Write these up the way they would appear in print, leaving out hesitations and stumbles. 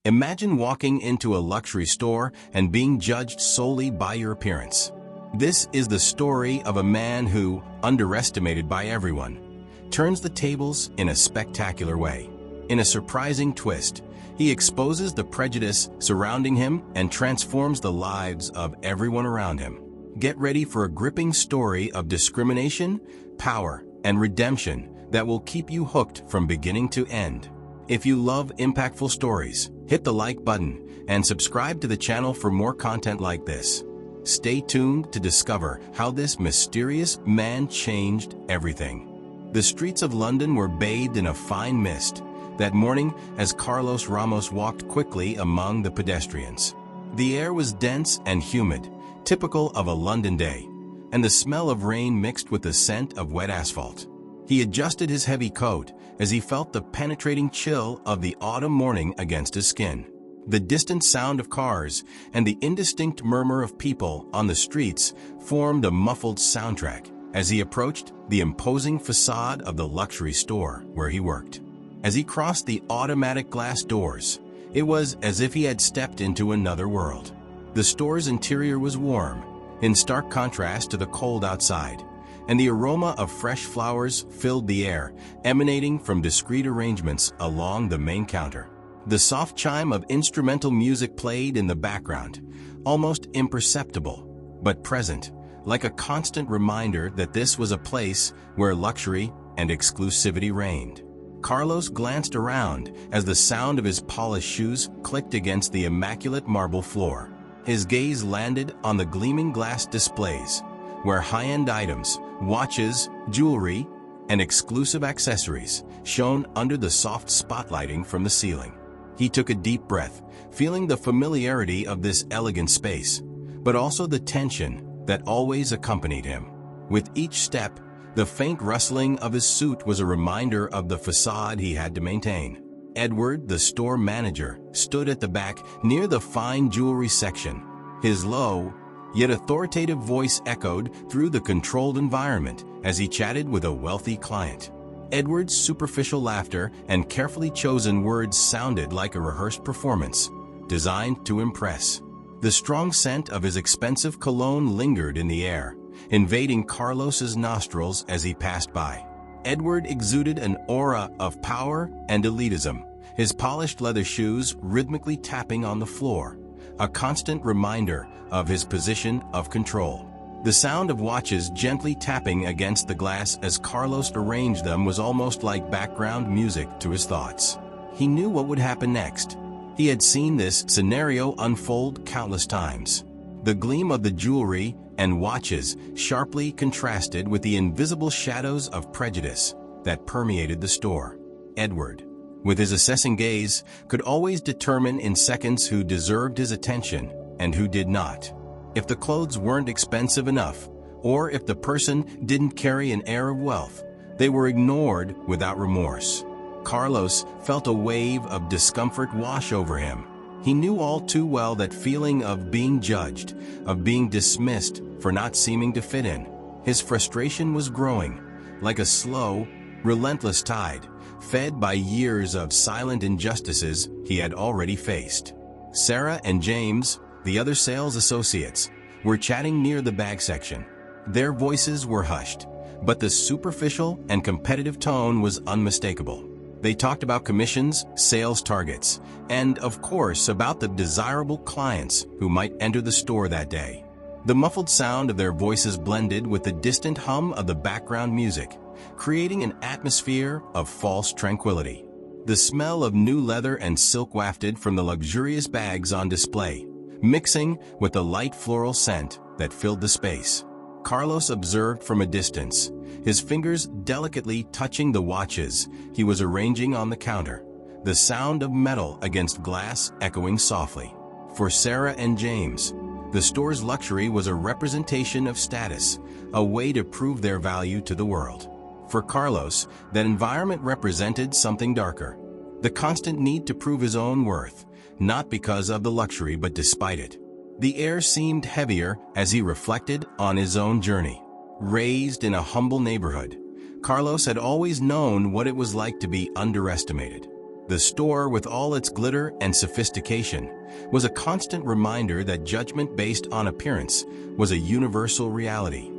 Imagine walking into a luxury store and being judged solely by your appearance. This is the story of a man who, underestimated by everyone, turns the tables in a spectacular way. In a surprising twist, he exposes the prejudice surrounding him and transforms the lives of everyone around him. Get ready for a gripping story of discrimination, power, and redemption that will keep you hooked from beginning to end. If you love impactful stories, hit the like button and subscribe to the channel for more content like this. Stay tuned to discover how this mysterious man changed everything. The streets of London were bathed in a fine mist that morning as Carlos Ramos walked quickly among the pedestrians. The air was dense and humid, typical of a London day, and the smell of rain mixed with the scent of wet asphalt. He adjusted his heavy coat as he felt the penetrating chill of the autumn morning against his skin. The distant sound of cars and the indistinct murmur of people on the streets formed a muffled soundtrack as he approached the imposing facade of the luxury store where he worked. As he crossed the automatic glass doors, it was as if he had stepped into another world. The store's interior was warm, in stark contrast to the cold outside, and the aroma of fresh flowers filled the air, emanating from discreet arrangements along the main counter. The soft chime of instrumental music played in the background, almost imperceptible, but present, like a constant reminder that this was a place where luxury and exclusivity reigned. Carlos glanced around as the sound of his polished shoes clicked against the immaculate marble floor. His gaze landed on the gleaming glass displays, where high-end items, watches, jewelry, and exclusive accessories shone under the soft spotlighting from the ceiling. He took a deep breath, feeling the familiarity of this elegant space, but also the tension that always accompanied him. With each step, the faint rustling of his suit was a reminder of the facade he had to maintain. Edward, the store manager, stood at the back near the fine jewelry section. His low, yet authoritative voice echoed through the controlled environment as he chatted with a wealthy client. Edward's superficial laughter and carefully chosen words sounded like a rehearsed performance, designed to impress. The strong scent of his expensive cologne lingered in the air, invading Carlos's nostrils as he passed by. Edward exuded an aura of power and elitism, his polished leather shoes rhythmically tapping on the floor, a constant reminder of his position of control. The sound of watches gently tapping against the glass as Carlos arranged them was almost like background music to his thoughts. He knew what would happen next. He had seen this scenario unfold countless times. The gleam of the jewelry and watches sharply contrasted with the invisible shadows of prejudice that permeated the store. Edward, with his assessing gaze, could always determine in seconds who deserved his attention and who did not. If the clothes weren't expensive enough, or if the person didn't carry an air of wealth, they were ignored without remorse. Carlos felt a wave of discomfort wash over him. He knew all too well that feeling of being judged, of being dismissed for not seeming to fit in. His frustration was growing, like a slow, relentless tide, fed by years of silent injustices he had already faced. Sarah and James, the other sales associates, were chatting near the bag section. Their voices were hushed, but the superficial and competitive tone was unmistakable. They talked about commissions, sales targets, and, of course, about the desirable clients who might enter the store that day. The muffled sound of their voices blended with the distant hum of the background music, creating an atmosphere of false tranquility. The smell of new leather and silk wafted from the luxurious bags on display, mixing with the light floral scent that filled the space. Carlos observed from a distance, his fingers delicately touching the watches he was arranging on the counter, the sound of metal against glass echoing softly. For Sarah and James, the store's luxury was a representation of status, a way to prove their value to the world. For Carlos, that environment represented something darker, the constant need to prove his own worth, not because of the luxury but despite it. The air seemed heavier as he reflected on his own journey. Raised in a humble neighborhood, Carlos had always known what it was like to be underestimated. The store, with all its glitter and sophistication, was a constant reminder that judgment based on appearance was a universal reality,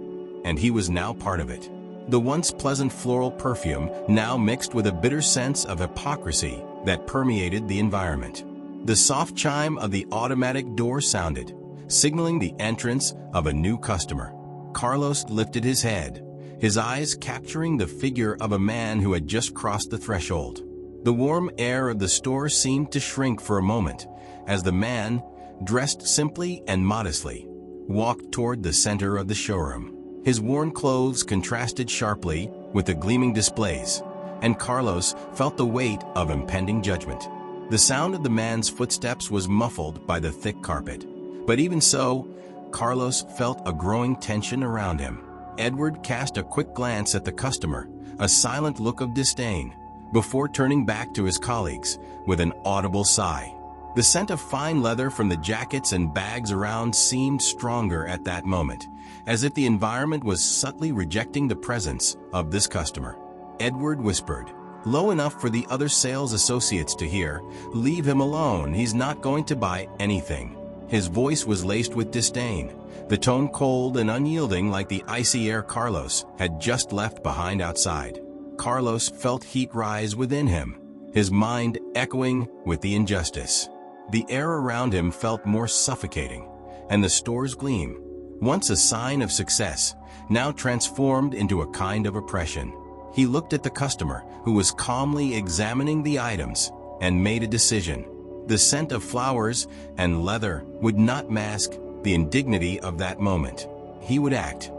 and he was now part of it. The once pleasant floral perfume now mixed with a bitter sense of hypocrisy that permeated the environment. The soft chime of the automatic door sounded, signaling the entrance of a new customer. Carlos lifted his head, his eyes capturing the figure of a man who had just crossed the threshold. The warm air of the store seemed to shrink for a moment as the man, dressed simply and modestly, walked toward the center of the showroom. His worn clothes contrasted sharply with the gleaming displays, and Carlos felt the weight of impending judgment. The sound of the man's footsteps was muffled by the thick carpet, but even so, Carlos felt a growing tension around him. Edward cast a quick glance at the customer, a silent look of disdain, before turning back to his colleagues with an audible sigh. The scent of fine leather from the jackets and bags around seemed stronger at that moment, as if the environment was subtly rejecting the presence of this customer. Edward whispered, low enough for the other sales associates to hear, "Leave him alone, he's not going to buy anything." His voice was laced with disdain, the tone cold and unyielding like the icy air Carlos had just left behind outside. Carlos felt heat rise within him, his mind echoing with the injustice. The air around him felt more suffocating, and the store's gleam, once a sign of success, now transformed into a kind of oppression. He looked at the customer, who was calmly examining the items, and made a decision. The scent of flowers and leather would not mask the indignity of that moment. He would act.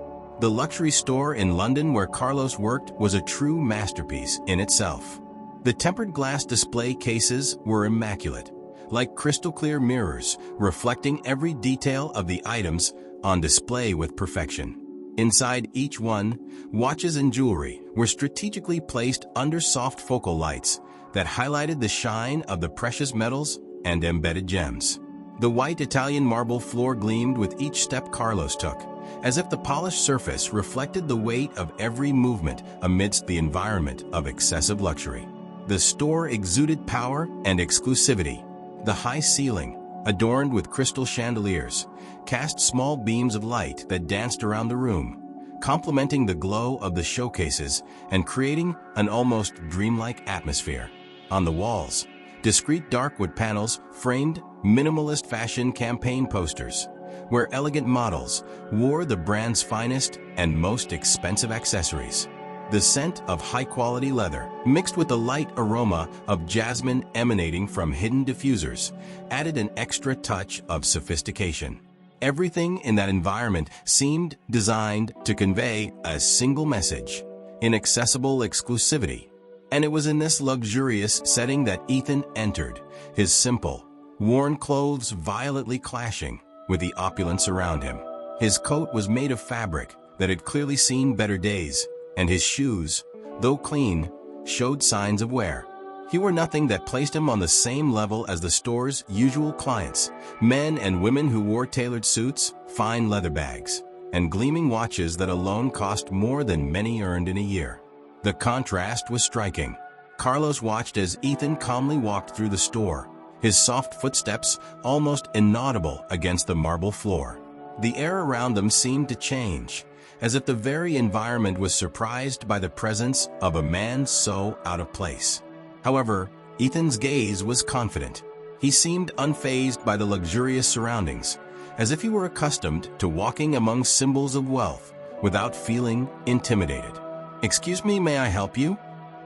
The luxury store in London where Carlos worked was a true masterpiece in itself. The tempered glass display cases were immaculate, like crystal-clear mirrors, reflecting every detail of the items on display with perfection. Inside each one, watches and jewelry were strategically placed under soft focal lights that highlighted the shine of the precious metals and embedded gems. The white Italian marble floor gleamed with each step Carlos took, as if the polished surface reflected the weight of every movement amidst the environment of excessive luxury. The store exuded power and exclusivity. The high ceiling, adorned with crystal chandeliers, cast small beams of light that danced around the room, complementing the glow of the showcases and creating an almost dreamlike atmosphere. On the walls, discreet dark wood panels framed minimalist fashion campaign posters, where elegant models wore the brand's finest and most expensive accessories. The scent of high-quality leather, mixed with the light aroma of jasmine emanating from hidden diffusers, added an extra touch of sophistication. Everything in that environment seemed designed to convey a single message: inaccessible exclusivity. And it was in this luxurious setting that Ethan entered, his simple, worn clothes violently clashing with the opulence around him. His coat was made of fabric that had clearly seen better days, and his shoes, though clean, showed signs of wear. He wore nothing that placed him on the same level as the store's usual clients, men and women who wore tailored suits, fine leather bags, and gleaming watches that alone cost more than many earned in a year. The contrast was striking. Carlos watched as Ethan calmly walked through the store, his soft footsteps almost inaudible against the marble floor. The air around them seemed to change, as if the very environment was surprised by the presence of a man so out of place. However, Ethan's gaze was confident. He seemed unfazed by the luxurious surroundings, as if he were accustomed to walking among symbols of wealth without feeling intimidated. "Excuse me, may I help you?"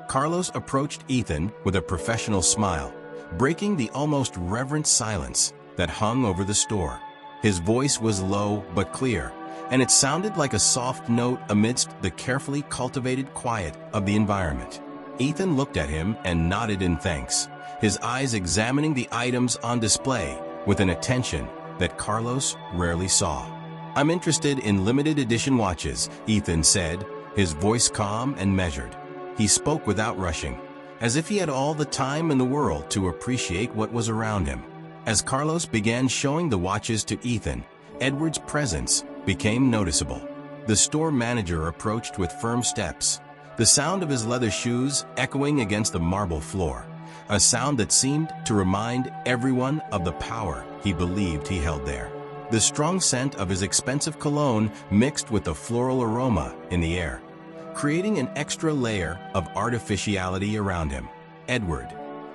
Carlos approached Ethan with a professional smile, breaking the almost reverent silence that hung over the store. His voice was low but clear, and it sounded like a soft note amidst the carefully cultivated quiet of the environment. Ethan looked at him and nodded in thanks, his eyes examining the items on display with an attention that Carlos rarely saw. "I'm interested in limited edition watches," Ethan said, his voice calm and measured. He spoke without rushing, as if he had all the time in the world to appreciate what was around him. As Carlos began showing the watches to Ethan, Edward's presence became noticeable. The store manager approached with firm steps, the sound of his leather shoes echoing against the marble floor, a sound that seemed to remind everyone of the power he believed he held there. The strong scent of his expensive cologne mixed with the floral aroma in the air, creating an extra layer of artificiality around him. Edward,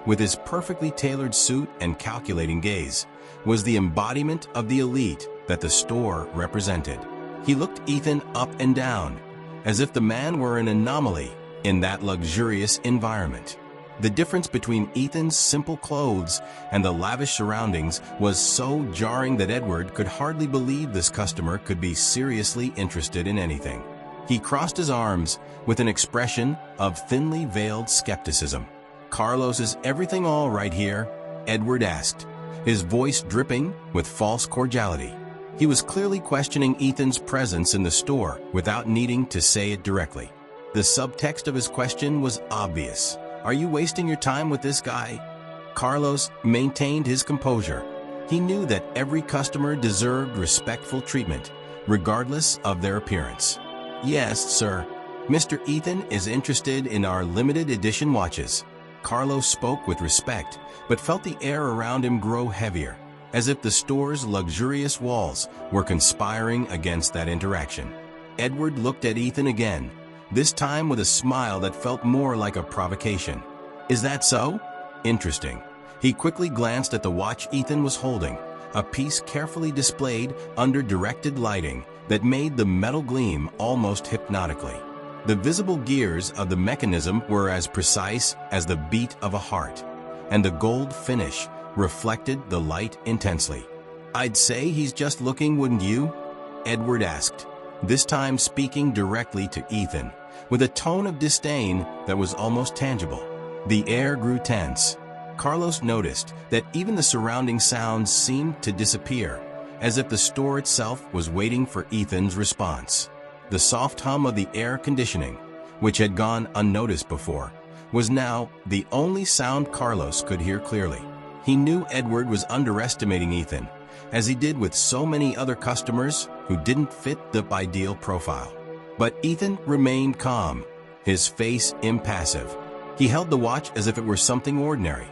with his perfectly tailored suit and calculating gaze, was the embodiment of the elite that the store represented. He looked Ethan up and down, as if the man were an anomaly in that luxurious environment. The difference between Ethan's simple clothes and the lavish surroundings was so jarring that Edward could hardly believe this customer could be seriously interested in anything. He crossed his arms with an expression of thinly veiled skepticism. "Carlos, is everything all right here?" Edward asked, his voice dripping with false cordiality. He was clearly questioning Ethan's presence in the store without needing to say it directly. The subtext of his question was obvious. "Are you wasting your time with this guy?" Carlos maintained his composure. He knew that every customer deserved respectful treatment, regardless of their appearance. "Yes, sir. Mr. Ethan is interested in our limited edition watches." Carlos spoke with respect, but felt the air around him grow heavier, as if the store's luxurious walls were conspiring against that interaction. Edward looked at Ethan again, this time with a smile that felt more like a provocation. "Is that so? Interesting." He quickly glanced at the watch Ethan was holding, a piece carefully displayed under directed lighting that made the metal gleam almost hypnotically. The visible gears of the mechanism were as precise as the beat of a heart, and the gold finish reflected the light intensely. "I'd say he's just looking, wouldn't you?" Edward asked, this time speaking directly to Ethan, with a tone of disdain that was almost tangible. The air grew tense. Carlos noticed that even the surrounding sounds seemed to disappear, as if the store itself was waiting for Ethan's response. The soft hum of the air conditioning, which had gone unnoticed before, was now the only sound Carlos could hear clearly. He knew Edward was underestimating Ethan, as he did with so many other customers who didn't fit the ideal profile. But Ethan remained calm, his face impassive. He held the watch as if it were something ordinary.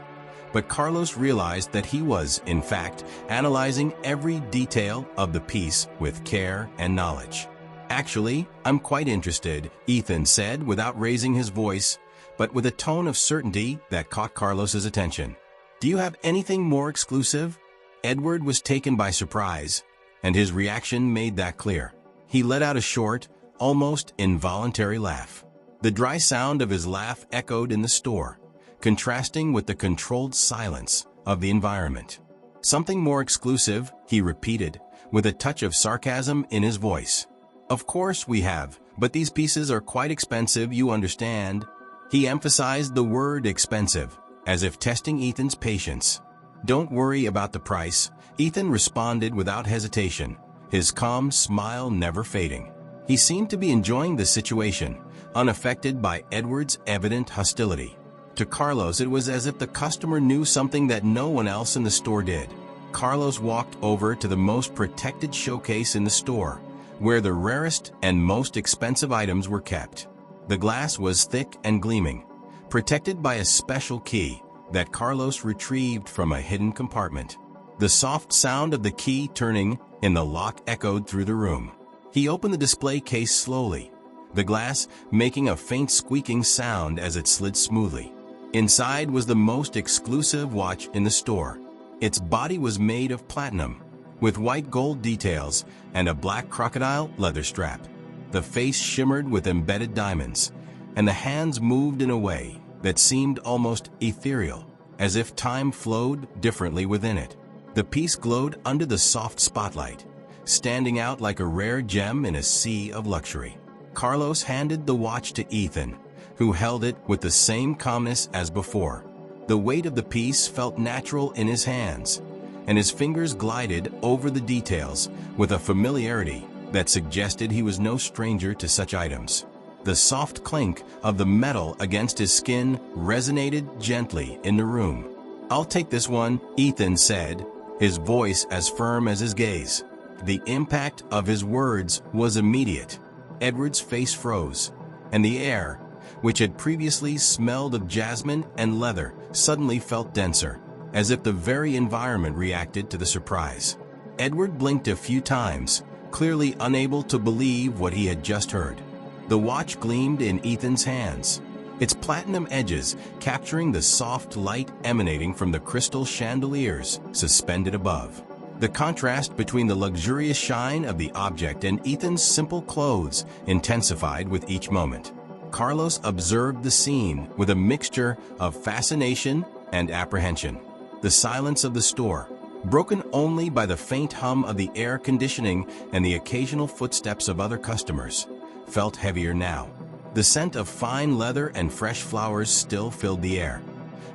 But Carlos realized that he was, in fact, analyzing every detail of the piece with care and knowledge. "Actually, I'm quite interested," Ethan said without raising his voice, but with a tone of certainty that caught Carlos's attention. "Do you have anything more exclusive?" Edward was taken by surprise, and his reaction made that clear. He let out a short, almost involuntary laugh. The dry sound of his laugh echoed in the store, contrasting with the controlled silence of the environment. "Something more exclusive," he repeated, with a touch of sarcasm in his voice. "Of course we have, but these pieces are quite expensive, you understand." He emphasized the word expensive, as if testing Ethan's patience. "Don't worry about the price," Ethan responded without hesitation, his calm smile never fading. He seemed to be enjoying the situation, unaffected by Edward's evident hostility. To Carlos, it was as if the customer knew something that no one else in the store did. Carlos walked over to the most protected showcase in the store, where the rarest and most expensive items were kept. The glass was thick and gleaming, protected by a special key that Carlos retrieved from a hidden compartment. The soft sound of the key turning in the lock echoed through the room. He opened the display case slowly, the glass making a faint squeaking sound as it slid smoothly. Inside was the most exclusive watch in the store. Its body was made of platinum, with white gold details and a black crocodile leather strap. The face shimmered with embedded diamonds, and the hands moved in a way that seemed almost ethereal, as if time flowed differently within it. The piece glowed under the soft spotlight, standing out like a rare gem in a sea of luxury. Carlos handed the watch to Ethan, who held it with the same calmness as before. The weight of the piece felt natural in his hands, and his fingers glided over the details with a familiarity that suggested he was no stranger to such items. The soft clink of the metal against his skin resonated gently in the room. "I'll take this one," Ethan said, his voice as firm as his gaze. The impact of his words was immediate. Edward's face froze, and the air, which had previously smelled of jasmine and leather, suddenly felt denser, as if the very environment reacted to the surprise. Edward blinked a few times, clearly unable to believe what he had just heard. The watch gleamed in Ethan's hands, its platinum edges capturing the soft light emanating from the crystal chandeliers suspended above. The contrast between the luxurious shine of the object and Ethan's simple clothes intensified with each moment. Carlos observed the scene with a mixture of fascination and apprehension. The silence of the store, broken only by the faint hum of the air conditioning and the occasional footsteps of other customers, felt heavier now. The scent of fine leather and fresh flowers still filled the air,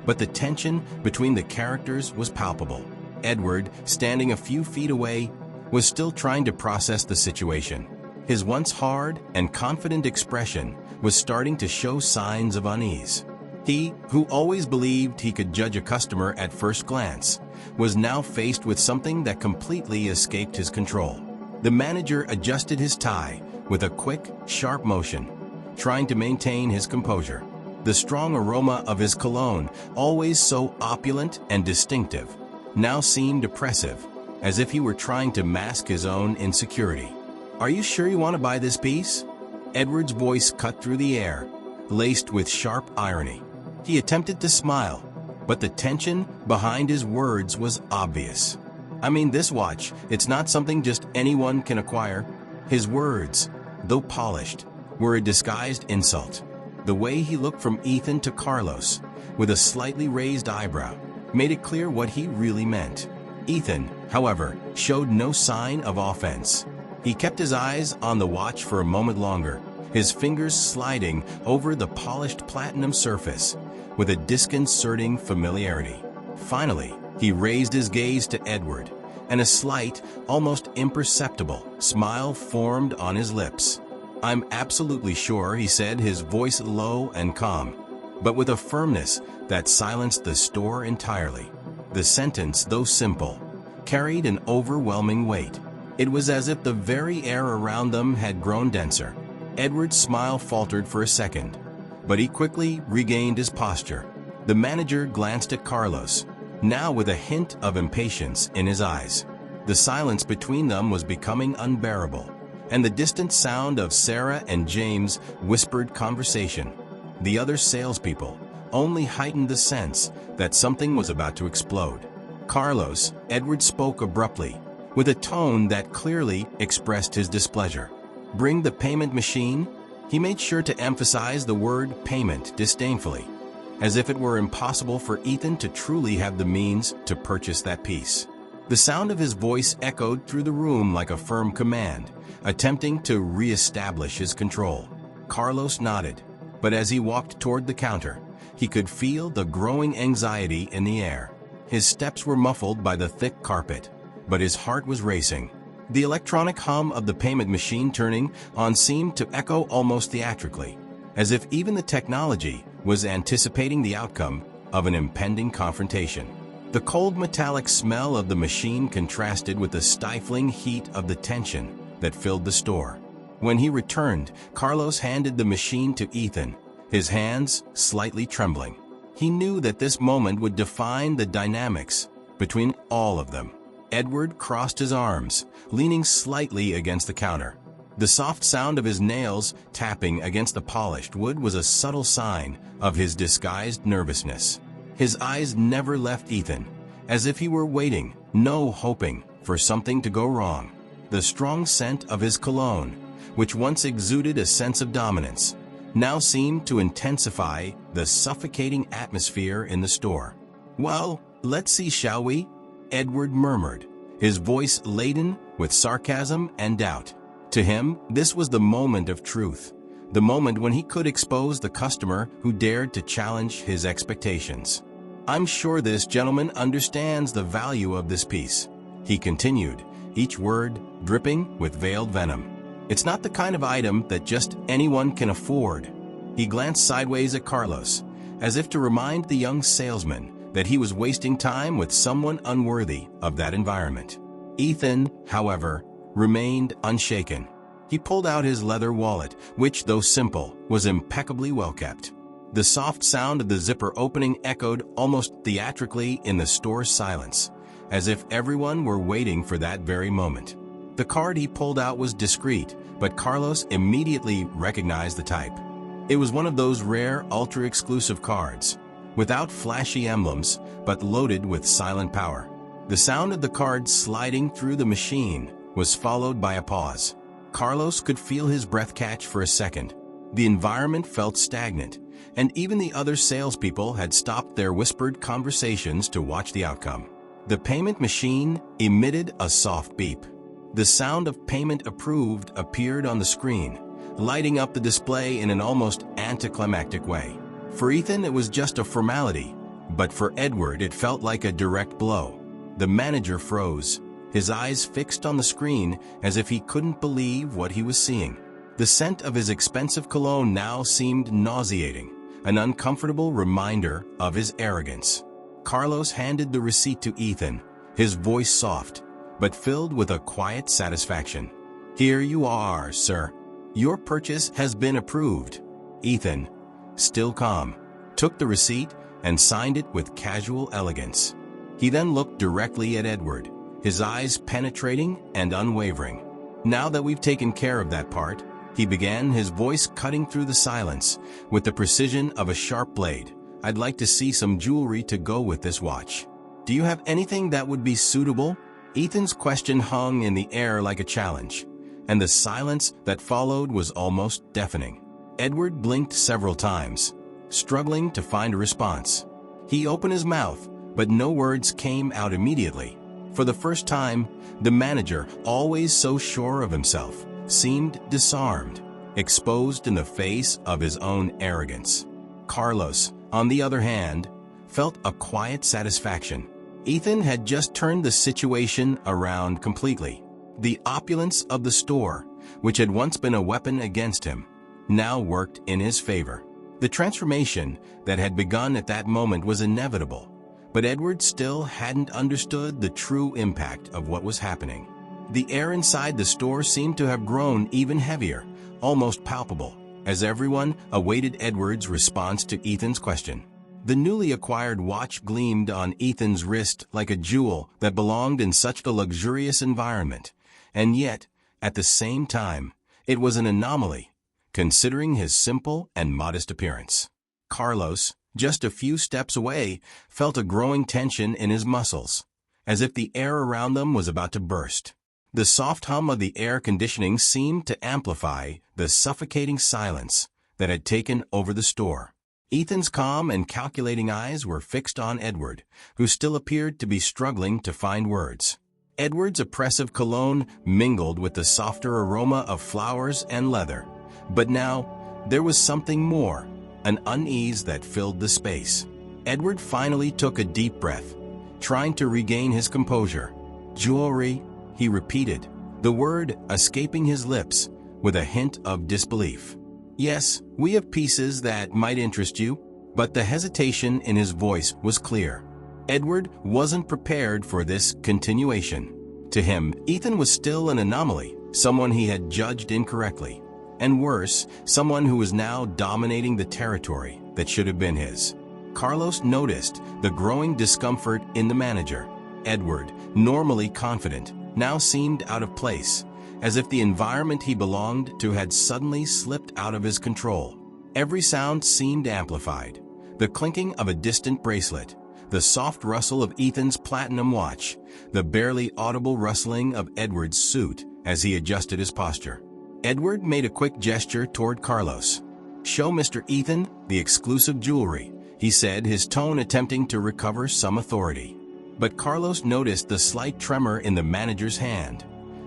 but the tension between the characters was palpable. Edward, standing a few feet away, was still trying to process the situation. His once hard and confident expression was starting to show signs of unease. He, who always believed he could judge a customer at first glance, was now faced with something that completely escaped his control. The manager adjusted his tie with a quick, sharp motion, trying to maintain his composure. The strong aroma of his cologne, always so opulent and distinctive, now seemed oppressive, as if he were trying to mask his own insecurity. "Are you sure you want to buy this piece?" Edward's voice cut through the air, laced with sharp irony. He attempted to smile, but the tension behind his words was obvious. "I mean, this watch, it's not something just anyone can acquire." His words, though polished, were a disguised insult. The way he looked from Ethan to Carlos, with a slightly raised eyebrow, made it clear what he really meant. Ethan, however, showed no sign of offense. He kept his eyes on the watch for a moment longer, his fingers sliding over the polished platinum surface with a disconcerting familiarity. Finally, he raised his gaze to Edward, and a slight, almost imperceptible, smile formed on his lips. "I'm absolutely sure," he said, his voice low and calm, but with a firmness that silenced the store entirely. The sentence, though simple, carried an overwhelming weight. It was as if the very air around them had grown denser. Edward's smile faltered for a second, but he quickly regained his posture. The manager glanced at Carlos, now with a hint of impatience in his eyes. The silence between them was becoming unbearable, and the distant sound of Sarah and James' whispered conversation, the other salespeople, only heightened the sense that something was about to explode. "Carlos," Edward spoke abruptly, with a tone that clearly expressed his displeasure. "Bring the payment machine." He made sure to emphasize the word payment disdainfully, as if it were impossible for Ethan to truly have the means to purchase that piece. The sound of his voice echoed through the room like a firm command, attempting to re-establish his control. Carlos nodded, but as he walked toward the counter, he could feel the growing anxiety in the air. His steps were muffled by the thick carpet, but his heart was racing. The electronic hum of the payment machine turning on seemed to echo almost theatrically, as if even the technology was anticipating the outcome of an impending confrontation. The cold metallic smell of the machine contrasted with the stifling heat of the tension that filled the store. When he returned, Carlos handed the machine to Ethan, his hands slightly trembling. He knew that this moment would define the dynamics between all of them. Edward crossed his arms, leaning slightly against the counter. The soft sound of his nails tapping against the polished wood was a subtle sign of his disguised nervousness. His eyes never left Ethan, as if he were waiting, hoping for something to go wrong. The strong scent of his cologne, which once exuded a sense of dominance, now seemed to intensify the suffocating atmosphere in the store. "Well, let's see, shall we?" Edward murmured, his voice laden with sarcasm and doubt. To him, this was the moment of truth, the moment when he could expose the customer who dared to challenge his expectations. "I'm sure this gentleman understands the value of this piece," he continued, each word dripping with veiled venom. "It's not the kind of item that just anyone can afford." He glanced sideways at Carlos, as if to remind the young salesman that he was wasting time with someone unworthy of that environment. Ethan, however, remained unshaken. He pulled out his leather wallet, which, though simple, was impeccably well kept. The soft sound of the zipper opening echoed almost theatrically in the store's silence, as if everyone were waiting for that very moment. The card he pulled out was discreet, but Carlos immediately recognized the type. It was one of those rare, ultra-exclusive cards, without flashy emblems, but loaded with silent power. The sound of the card sliding through the machine was followed by a pause. Carlos could feel his breath catch for a second. The environment felt stagnant, and even the other salespeople had stopped their whispered conversations to watch the outcome. The payment machine emitted a soft beep. The sound of payment approved appeared on the screen, lighting up the display in an almost anticlimactic way. For Ethan, it was just a formality, but for Edward, it felt like a direct blow. The manager froze, his eyes fixed on the screen as if he couldn't believe what he was seeing. The scent of his expensive cologne now seemed nauseating, an uncomfortable reminder of his arrogance. Carlos handed the receipt to Ethan, his voice soft, but filled with a quiet satisfaction. "Here you are, sir. Your purchase has been approved." Ethan, still calm, took the receipt and signed it with casual elegance. He then looked directly at Edward, his eyes penetrating and unwavering. "Now that we've taken care of that part," he began, his voice cutting through the silence with the precision of a sharp blade, "I'd like to see some jewelry to go with this watch. Do you have anything that would be suitable?" Ethan's question hung in the air like a challenge, and the silence that followed was almost deafening. Edward blinked several times, struggling to find a response. He opened his mouth, but no words came out immediately. For the first time, the manager, always so sure of himself, seemed disarmed, exposed in the face of his own arrogance. Carlos, on the other hand, felt a quiet satisfaction. Ethan had just turned the situation around completely. The opulence of the store, which had once been a weapon against him, now worked in his favor. The transformation that had begun at that moment was inevitable, but Edward still hadn't understood the true impact of what was happening. The air inside the store seemed to have grown even heavier, almost palpable, as everyone awaited Edward's response to Ethan's question. The newly acquired watch gleamed on Ethan's wrist like a jewel that belonged in such a luxurious environment, and yet, at the same time, it was an anomaly, considering his simple and modest appearance. Carlos, just a few steps away, felt a growing tension in his muscles, as if the air around them was about to burst. The soft hum of the air conditioning seemed to amplify the suffocating silence that had taken over the store. Ethan's calm and calculating eyes were fixed on Edward, who still appeared to be struggling to find words. Edward's oppressive cologne mingled with the softer aroma of flowers and leather, but now there was something more, an unease that filled the space. Edward finally took a deep breath, trying to regain his composure. "Jewelry," he repeated, the word escaping his lips with a hint of disbelief. "Yes, we have pieces that might interest you," but the hesitation in his voice was clear. Edward wasn't prepared for this continuation. To him, Ethan was still an anomaly, someone he had judged incorrectly, and worse, someone who was now dominating the territory that should have been his. Carlos noticed the growing discomfort in the manager. Edward, normally confident, now seemed out of place, as if the environment he belonged to had suddenly slipped out of his control. Every sound seemed amplified. The clinking of a distant bracelet, the soft rustle of Ethan's platinum watch, the barely audible rustling of Edward's suit as he adjusted his posture. Edward made a quick gesture toward Carlos. "Show Mr. Ethan the exclusive jewelry," he said, his tone attempting to recover some authority. But Carlos noticed the slight tremor in the manager's hand,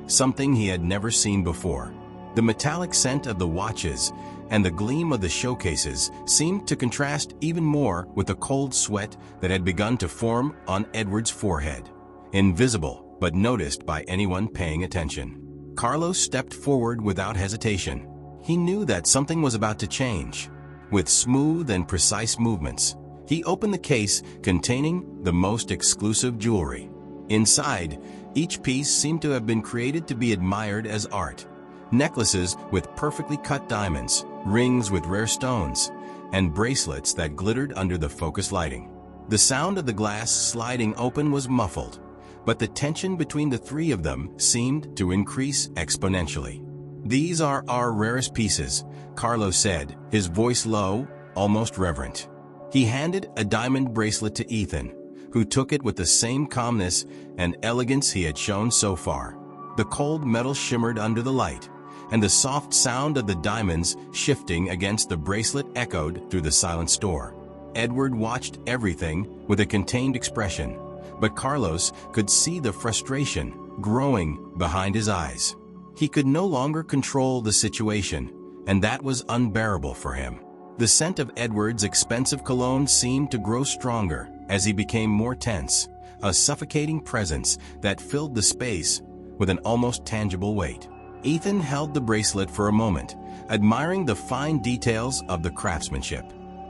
something he had never seen before. The metallic scent of the watches and the gleam of the showcases seemed to contrast even more with the cold sweat that had begun to form on Edward's forehead, invisible but noticed by anyone paying attention. Carlos stepped forward without hesitation. He knew that something was about to change. With smooth and precise movements, he opened the case containing the most exclusive jewelry. Inside, each piece seemed to have been created to be admired as art. Necklaces with perfectly cut diamonds, rings with rare stones, and bracelets that glittered under the focus lighting. The sound of the glass sliding open was muffled, but the tension between the three of them seemed to increase exponentially. "These are our rarest pieces," Carlos said, his voice low, almost reverent. He handed a diamond bracelet to Ethan, who took it with the same calmness and elegance he had shown so far. The cold metal shimmered under the light, and the soft sound of the diamonds shifting against the bracelet echoed through the silent store. Edward watched everything with a contained expression, but Carlos could see the frustration growing behind his eyes. He could no longer control the situation, and that was unbearable for him. The scent of Edward's expensive cologne seemed to grow stronger as he became more tense, a suffocating presence that filled the space with an almost tangible weight. Ethan held the bracelet for a moment, admiring the fine details of the craftsmanship.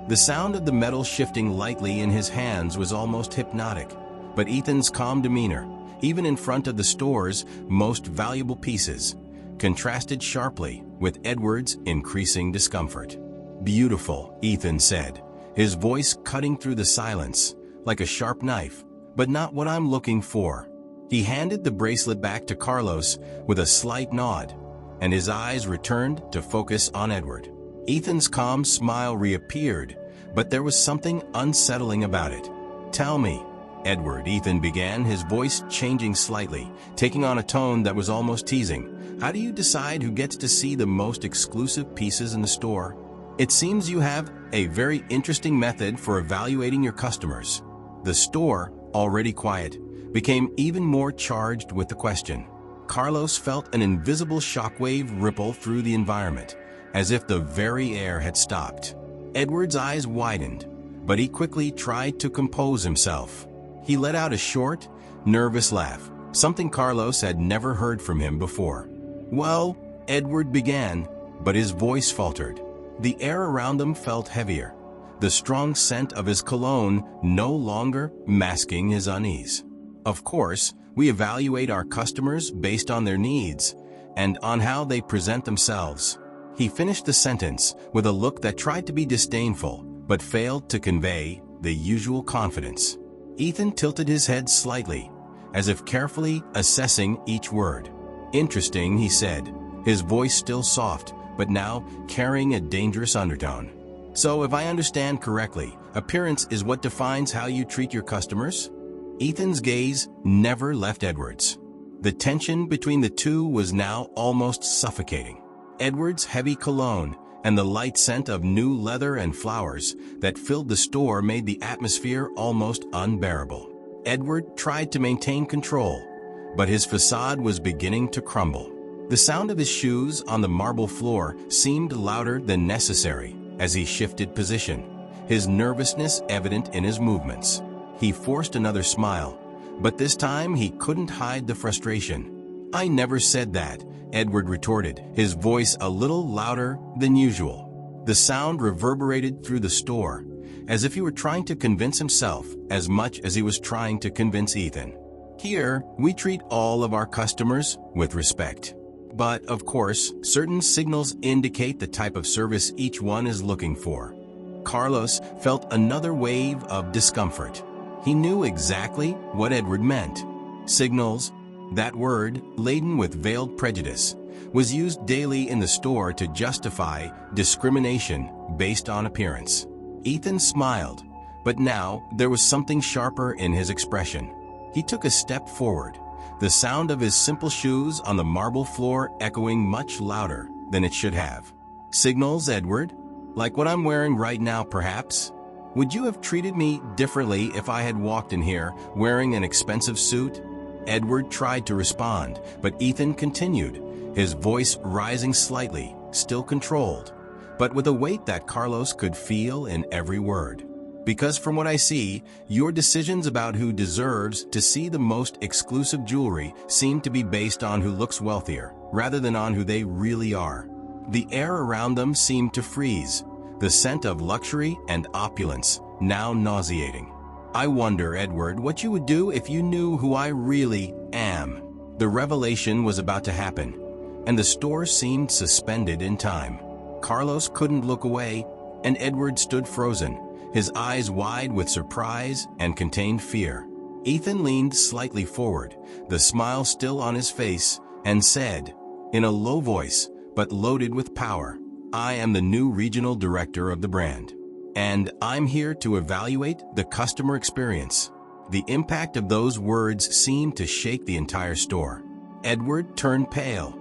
The sound of the metal shifting lightly in his hands was almost hypnotic, but Ethan's calm demeanor, even in front of the store's most valuable pieces, contrasted sharply with Edward's increasing discomfort. "Beautiful," Ethan said, his voice cutting through the silence like a sharp knife, "but not what I'm looking for." He handed the bracelet back to Carlos with a slight nod, and his eyes returned to focus on Edward. Ethan's calm smile reappeared, but there was something unsettling about it. "Tell me, Edward," Ethan began, his voice changing slightly, taking on a tone that was almost teasing. "How do you decide who gets to see the most exclusive pieces in the store? It seems you have a very interesting method for evaluating your customers." The store, already quiet, became even more charged with the question. Carlos felt an invisible shockwave ripple through the environment, as if the very air had stopped. Edward's eyes widened, but he quickly tried to compose himself. He let out a short, nervous laugh, something Carlos had never heard from him before. "Well," Edward began, but his voice faltered. The air around him felt heavier, the strong scent of his cologne no longer masking his unease. "Of course, we evaluate our customers based on their needs and on how they present themselves." He finished the sentence with a look that tried to be disdainful but failed to convey the usual confidence. Ethan tilted his head slightly, as if carefully assessing each word. "Interesting," he said, his voice still soft, but now carrying a dangerous undertone. "So if I understand correctly, appearance is what defines how you treat your customers?" Ethan's gaze never left Edward's. The tension between the two was now almost suffocating. Edward's heavy cologne and the light scent of new leather and flowers that filled the store made the atmosphere almost unbearable. Edward tried to maintain control, but his facade was beginning to crumble. The sound of his shoes on the marble floor seemed louder than necessary as he shifted position, his nervousness evident in his movements. He forced another smile, but this time he couldn't hide the frustration. "I never said that," Edward retorted, his voice a little louder than usual. The sound reverberated through the store, as if he were trying to convince himself as much as he was trying to convince Ethan. "Here, we treat all of our customers with respect. But, of course, certain signals indicate the type of service each one is looking for." Carlos felt another wave of discomfort. He knew exactly what Edward meant. Signals, that word, laden with veiled prejudice, was used daily in the store to justify discrimination based on appearance. Ethan smiled, but now there was something sharper in his expression. He took a step forward, the sound of his simple shoes on the marble floor echoing much louder than it should have. "Signals, Edward? Like what I'm wearing right now, perhaps? Would you have treated me differently if I had walked in here wearing an expensive suit?" Edward tried to respond, but Ethan continued, his voice rising slightly, still controlled, but with a weight that Carlos could feel in every word. "Because from what I see, your decisions about who deserves to see the most exclusive jewelry seem to be based on who looks wealthier, rather than on who they really are." The air around them seemed to freeze, the scent of luxury and opulence now nauseating. "I wonder, Edward, what you would do if you knew who I really am." The revelation was about to happen, and the store seemed suspended in time. Carlos couldn't look away, and Edward stood frozen, his eyes wide with surprise and contained fear. Ethan leaned slightly forward, the smile still on his face, and said, in a low voice, but loaded with power, "I am the new regional director of the brand, and I'm here to evaluate the customer experience." The impact of those words seemed to shake the entire store. Edward turned pale,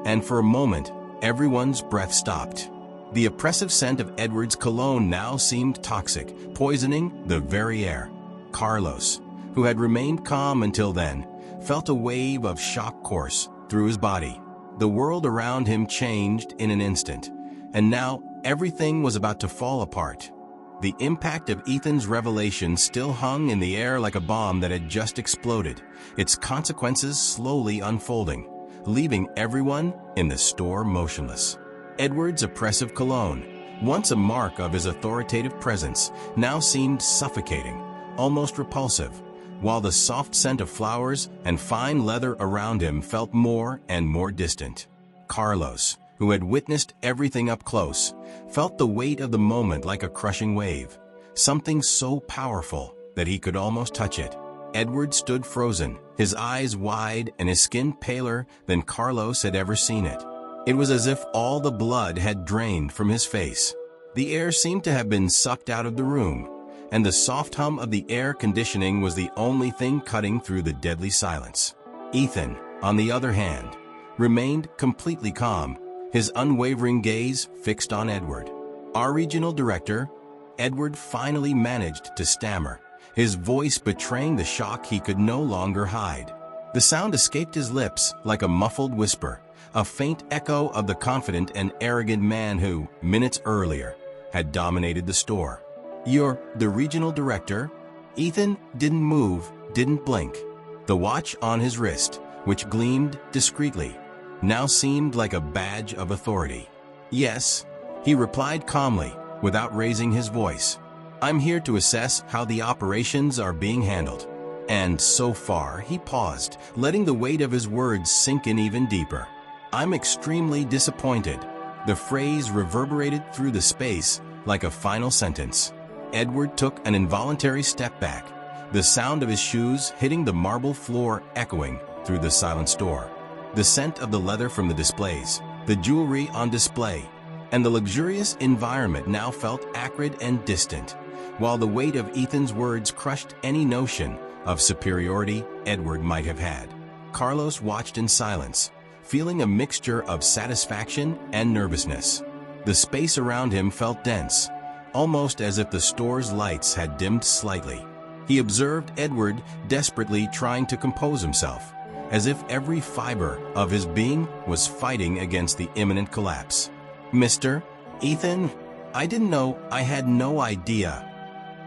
and for a moment, everyone's breath stopped. The oppressive scent of Edward's cologne now seemed toxic, poisoning the very air. Carlos, who had remained calm until then, felt a wave of shock course through his body. The world around him changed in an instant, and now everything was about to fall apart. The impact of Ethan's revelation still hung in the air like a bomb that had just exploded, its consequences slowly unfolding, leaving everyone in the store motionless. Edward's oppressive cologne, once a mark of his authoritative presence, now seemed suffocating, almost repulsive, while the soft scent of flowers and fine leather around him felt more and more distant. Carlos, who had witnessed everything up close, felt the weight of the moment like a crushing wave, something so powerful that he could almost touch it. Edward stood frozen, his eyes wide and his skin paler than Carlos had ever seen it. It was as if all the blood had drained from his face. The air seemed to have been sucked out of the room, and the soft hum of the air conditioning was the only thing cutting through the deadly silence. Ethan, on the other hand, remained completely calm, his unwavering gaze fixed on Edward. Our regional director, Edward finally managed to stammer, his voice betraying the shock he could no longer hide. The sound escaped his lips like a muffled whisper, a faint echo of the confident and arrogant man who, minutes earlier, had dominated the store. "You're the regional director?" Ethan didn't move, didn't blink. The watch on his wrist, which gleamed discreetly, now seemed like a badge of authority. "Yes," he replied calmly, without raising his voice. "I'm here to assess how the operations are being handled." And so far, he paused, letting the weight of his words sink in even deeper. "I'm extremely disappointed." The phrase reverberated through the space like a final sentence. Edward took an involuntary step back, the sound of his shoes hitting the marble floor echoing through the silent store. The scent of the leather from the displays, the jewelry on display, and the luxurious environment now felt acrid and distant, while the weight of Ethan's words crushed any notion of superiority Edward might have had. Carlos watched in silence, feeling a mixture of satisfaction and nervousness. The space around him felt dense, almost as if the store's lights had dimmed slightly. He observed Edward desperately trying to compose himself, as if every fiber of his being was fighting against the imminent collapse. "Mr. Ethan, I didn't know, I had no idea."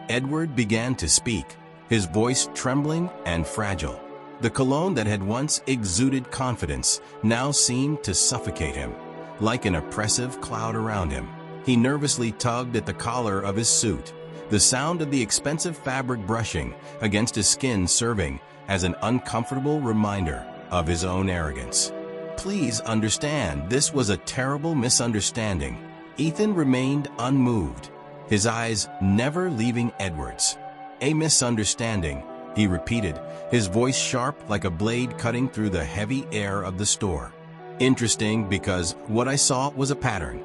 Edward began to speak, his voice trembling and fragile. The cologne that had once exuded confidence now seemed to suffocate him, like an oppressive cloud around him. He nervously tugged at the collar of his suit, the sound of the expensive fabric brushing against his skin serving as an uncomfortable reminder of his own arrogance. "Please understand, this was a terrible misunderstanding." Ethan remained unmoved, his eyes never leaving Edward's. "A misunderstanding," he repeated, his voice sharp like a blade cutting through the heavy air of the store. "Interesting, because what I saw was a pattern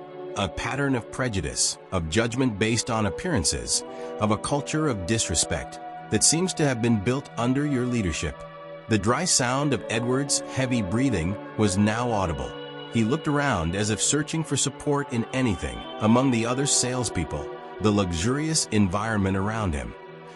of prejudice, of judgment based on appearances, of a culture of disrespect that seems to have been built under your leadership." The dry sound of Edward's heavy breathing was now audible. He looked around as if searching for support in anything among the other salespeople, the luxurious environment around him.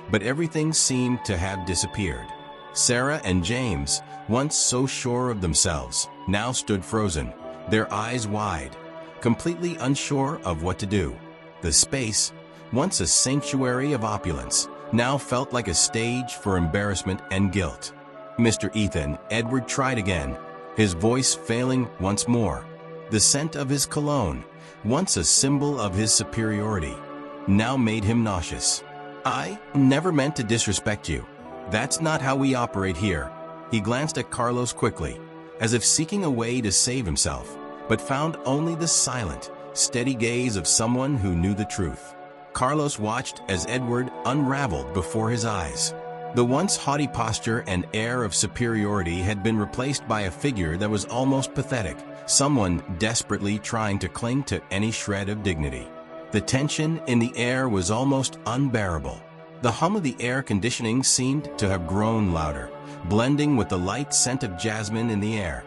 But everything seemed to have disappeared. Sarah and James, once so sure of themselves, now stood frozen, their eyes wide, completely unsure of what to do. The space, once a sanctuary of opulence, now felt like a stage for embarrassment and guilt. "Mr. Ethan," Edward tried again, his voice failing once more. The scent of his cologne, once a symbol of his superiority, now made him nauseous. "I never meant to disrespect you. That's not how we operate here." He glanced at Carlos quickly, as if seeking a way to save himself, but found only the silent, steady gaze of someone who knew the truth. Carlos watched as Edward unraveled before his eyes. The once haughty posture and air of superiority had been replaced by a figure that was almost pathetic, someone desperately trying to cling to any shred of dignity. The tension in the air was almost unbearable. The hum of the air conditioning seemed to have grown louder, blending with the light scent of jasmine in the air.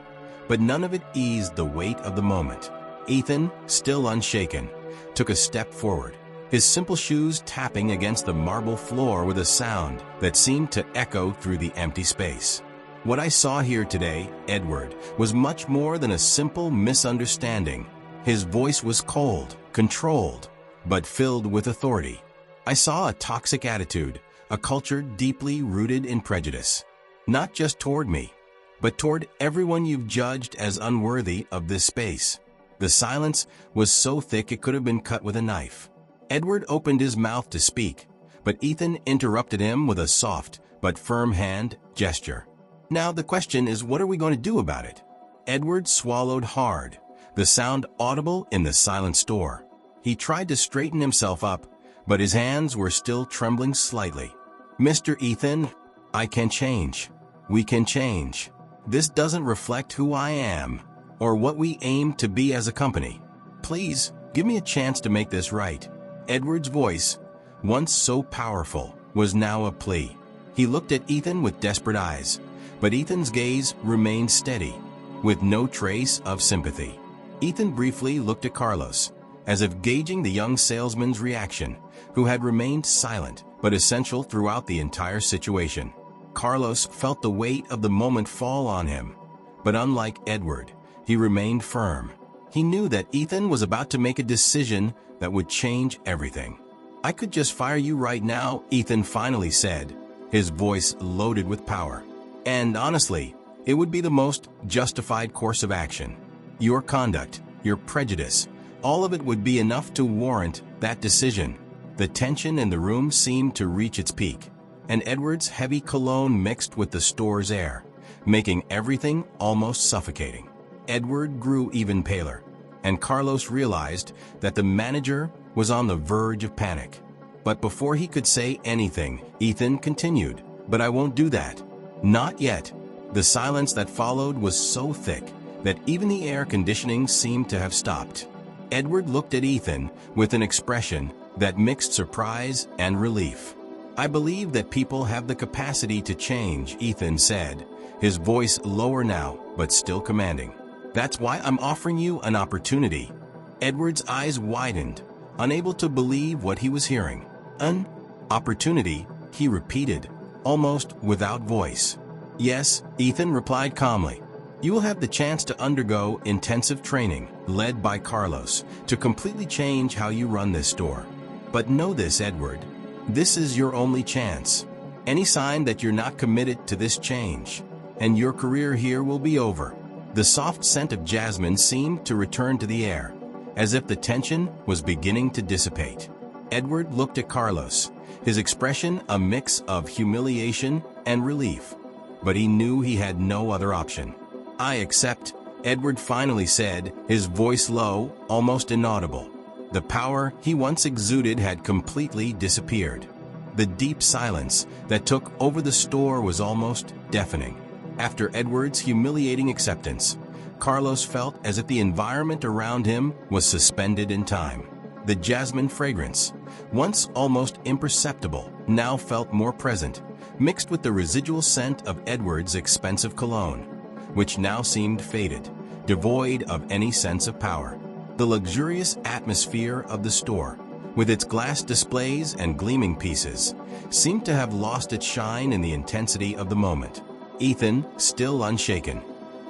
But none of it eased the weight of the moment. Ethan, still unshaken, took a step forward, his simple shoes tapping against the marble floor with a sound that seemed to echo through the empty space. What I saw here today, Edward, was much more than a simple misunderstanding. His voice was cold, controlled, but filled with authority. I saw a toxic attitude, a culture deeply rooted in prejudice. Not just toward me, but toward everyone you've judged as unworthy of this space. The silence was so thick it could have been cut with a knife. Edward opened his mouth to speak, but Ethan interrupted him with a soft but firm hand gesture. Now the question is, what are we going to do about it? Edward swallowed hard, the sound audible in the silent store. He tried to straighten himself up, but his hands were still trembling slightly. Mr. Ethan, I can change. We can change. This doesn't reflect who I am, or what we aim to be as a company. Please, give me a chance to make this right. Edward's voice, once so powerful, was now a plea. He looked at Ethan with desperate eyes, but Ethan's gaze remained steady, with no trace of sympathy. Ethan briefly looked at Carlos, as if gauging the young salesman's reaction, who had remained silent but essential throughout the entire situation. Carlos felt the weight of the moment fall on him, but unlike Edward, he remained firm. He knew that Ethan was about to make a decision that would change everything. I could just fire you right now, Ethan finally said, his voice loaded with power. And honestly, it would be the most justified course of action. Your conduct, your prejudice, all of it would be enough to warrant that decision. The tension in the room seemed to reach its peak, and Edward's heavy cologne mixed with the store's air, making everything almost suffocating. Edward grew even paler, and Carlos realized that the manager was on the verge of panic. But before he could say anything, Ethan continued, "But I won't do that. Not yet." The silence that followed was so thick that even the air conditioning seemed to have stopped. Edward looked at Ethan with an expression that mixed surprise and relief. "I believe that people have the capacity to change," Ethan said, his voice lower now but still commanding. "That's why I'm offering you an opportunity." Edward's eyes widened, unable to believe what he was hearing. "An opportunity," he repeated, almost without voice. "Yes," Ethan replied calmly. "You will have the chance to undergo intensive training, led by Carlos, to completely change how you run this store. But know this, Edward, this is your only chance. Any sign that you're not committed to this change, and your career here will be over." The soft scent of jasmine seemed to return to the air, as if the tension was beginning to dissipate. Edward looked at Carlos, his expression a mix of humiliation and relief, but he knew he had no other option. "I accept," Edward finally said, his voice low, almost inaudible. The power he once exuded had completely disappeared. The deep silence that took over the store was almost deafening. After Edward's humiliating acceptance, Carlos felt as if the environment around him was suspended in time. The jasmine fragrance, once almost imperceptible, now felt more present, mixed with the residual scent of Edward's expensive cologne, which now seemed faded, devoid of any sense of power. The luxurious atmosphere of the store, with its glass displays and gleaming pieces, seemed to have lost its shine in the intensity of the moment. Ethan, still unshaken,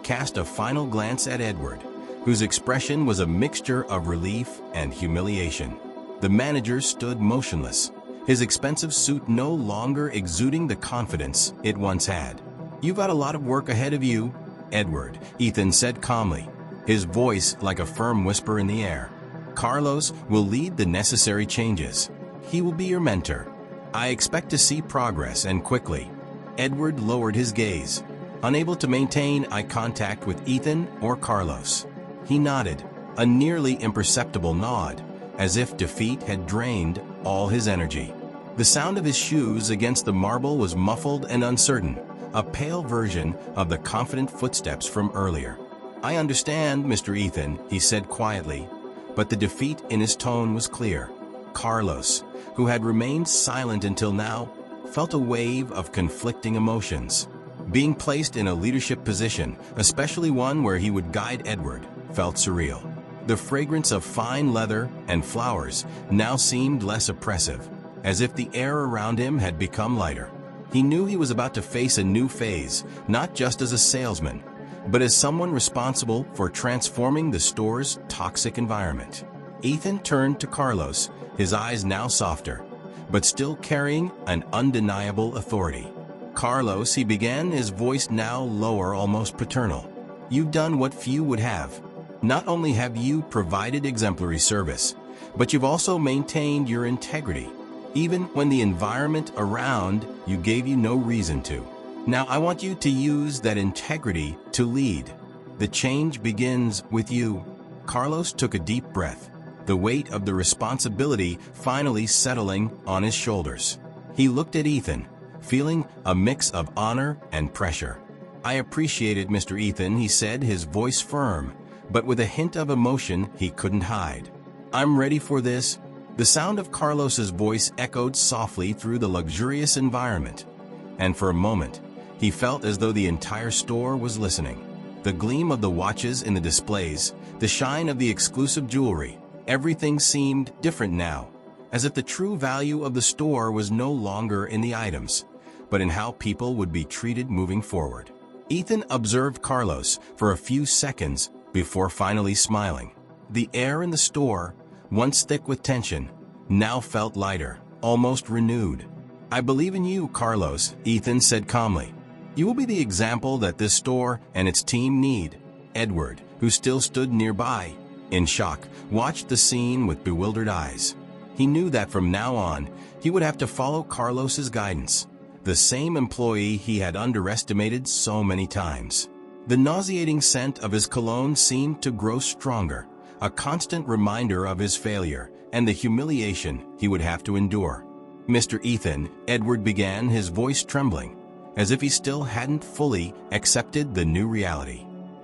cast a final glance at Edward, whose expression was a mixture of relief and humiliation. The manager stood motionless, his expensive suit no longer exuding the confidence it once had. "You've got a lot of work ahead of you, Edward," Ethan said calmly, his voice like a firm whisper in the air. "Carlos will lead the necessary changes. He will be your mentor. I expect to see progress, and quickly." Edward lowered his gaze, unable to maintain eye contact with Ethan or Carlos. He nodded, a nearly imperceptible nod, as if defeat had drained all his energy. The sound of his shoes against the marble was muffled and uncertain, a pale version of the confident footsteps from earlier. "I understand, Mr. Ethan," he said quietly, but the defeat in his tone was clear. Carlos, who had remained silent until now, felt a wave of conflicting emotions. Being placed in a leadership position, especially one where he would guide Edward, felt surreal. The fragrance of fine leather and flowers now seemed less oppressive, as if the air around him had become lighter. He knew he was about to face a new phase, not just as a salesman, but as someone responsible for transforming the store's toxic environment. Ethan turned to Carlos, his eyes now softer, but still carrying an undeniable authority. "Carlos," he began, his voice now lower, almost paternal, "you've done what few would have. Not only have you provided exemplary service, but you've also maintained your integrity, even when the environment around you gave you no reason to. Now I want you to use that integrity to lead. The change begins with you." Carlos took a deep breath, the weight of the responsibility finally settling on his shoulders. He looked at Ethan, feeling a mix of honor and pressure. "I appreciate it, Mr. Ethan," he said, his voice firm, but with a hint of emotion he couldn't hide. "I'm ready for this." The sound of Carlos's voice echoed softly through the luxurious environment, and for a moment, he felt as though the entire store was listening. The gleam of the watches in the displays, the shine of the exclusive jewelry, everything seemed different now, as if the true value of the store was no longer in the items, but in how people would be treated moving forward. Ethan observed Carlos for a few seconds before finally smiling. The air in the store, once thick with tension, now felt lighter, almost renewed. "I believe in you, Carlos," Ethan said calmly. "You will be the example that this store and its team need." Edward, who still stood nearby, in shock, watched the scene with bewildered eyes. He knew that from now on, he would have to follow Carlos's guidance, the same employee he had underestimated so many times. The nauseating scent of his cologne seemed to grow stronger, a constant reminder of his failure and the humiliation he would have to endure. "Mr. Ethan," Edward began, his voice trembling, as if he still hadn't fully accepted the new reality.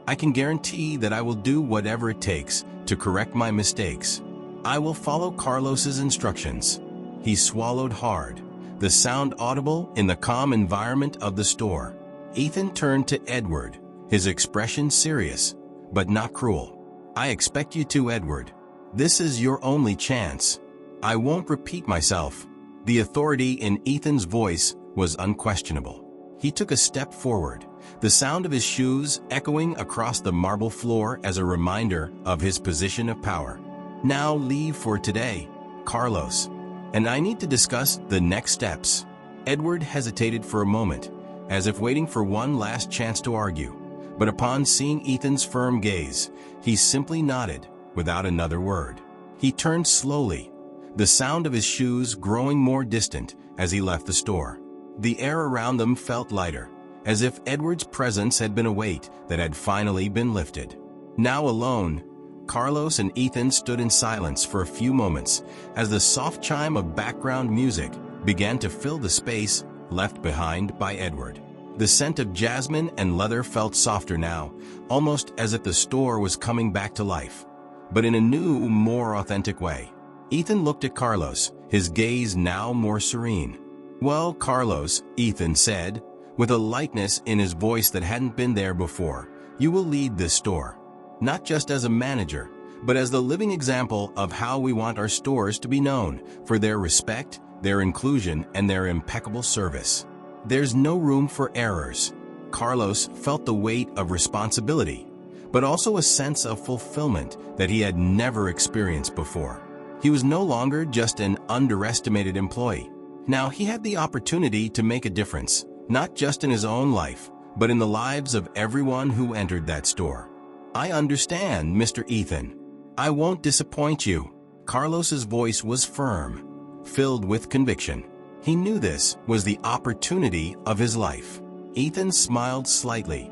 "I can guarantee that I will do whatever it takes to correct my mistakes. I will follow Carlos's instructions." He swallowed hard, the sound audible in the calm environment of the store. Ethan turned to Edward, his expression serious, but not cruel. "I expect you to, Edward. This is your only chance. I won't repeat myself." The authority in Ethan's voice was unquestionable. He took a step forward, the sound of his shoes echoing across the marble floor as a reminder of his position of power. "Now leave for today, Carlos, and I need to discuss the next steps." Edward hesitated for a moment, as if waiting for one last chance to argue, but upon seeing Ethan's firm gaze, he simply nodded without another word. He turned slowly, the sound of his shoes growing more distant as he left the store. The air around them felt lighter, as if Edward's presence had been a weight that had finally been lifted. Now alone, Carlos and Ethan stood in silence for a few moments as the soft chime of background music began to fill the space left behind by Edward. The scent of jasmine and leather felt softer now, almost as if the store was coming back to life, but in a new, more authentic way. Ethan looked at Carlos, his gaze now more serene. "Well, Carlos," Ethan said, with a lightness in his voice that hadn't been there before, "you will lead this store, not just as a manager, but as the living example of how we want our stores to be known, for their respect, their inclusion, and their impeccable service. There's no room for errors." Carlos felt the weight of responsibility, but also a sense of fulfillment that he had never experienced before. He was no longer just an underestimated employee. Now he had the opportunity to make a difference, not just in his own life, but in the lives of everyone who entered that store. "I understand, Mr. Ethan. I won't disappoint you." Carlos's voice was firm, filled with conviction. He knew this was the opportunity of his life. Ethan smiled slightly,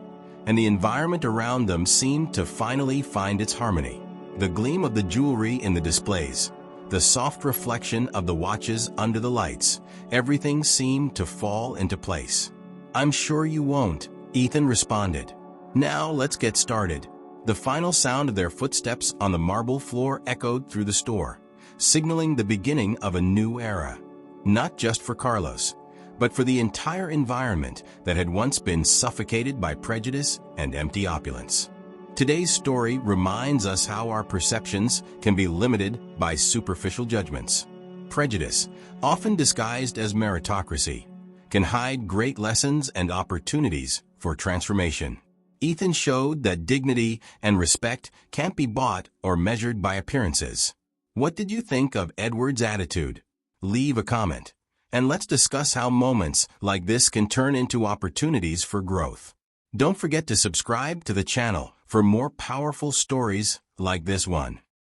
and the environment around them seemed to finally find its harmony. The gleam of the jewelry in the displays, the soft reflection of the watches under the lights, everything seemed to fall into place. "I'm sure you won't," Ethan responded. "Now let's get started." The final sound of their footsteps on the marble floor echoed through the store, signaling the beginning of a new era. Not just for Carlos, but for the entire environment that had once been suffocated by prejudice and empty opulence. Today's story reminds us how our perceptions can be limited by superficial judgments. Prejudice, often disguised as meritocracy, can hide great lessons and opportunities for transformation. Ethan showed that dignity and respect can't be bought or measured by appearances. What did you think of Edward's attitude? Leave a comment, and let's discuss how moments like this can turn into opportunities for growth. Don't forget to subscribe to the channel for more powerful stories like this one.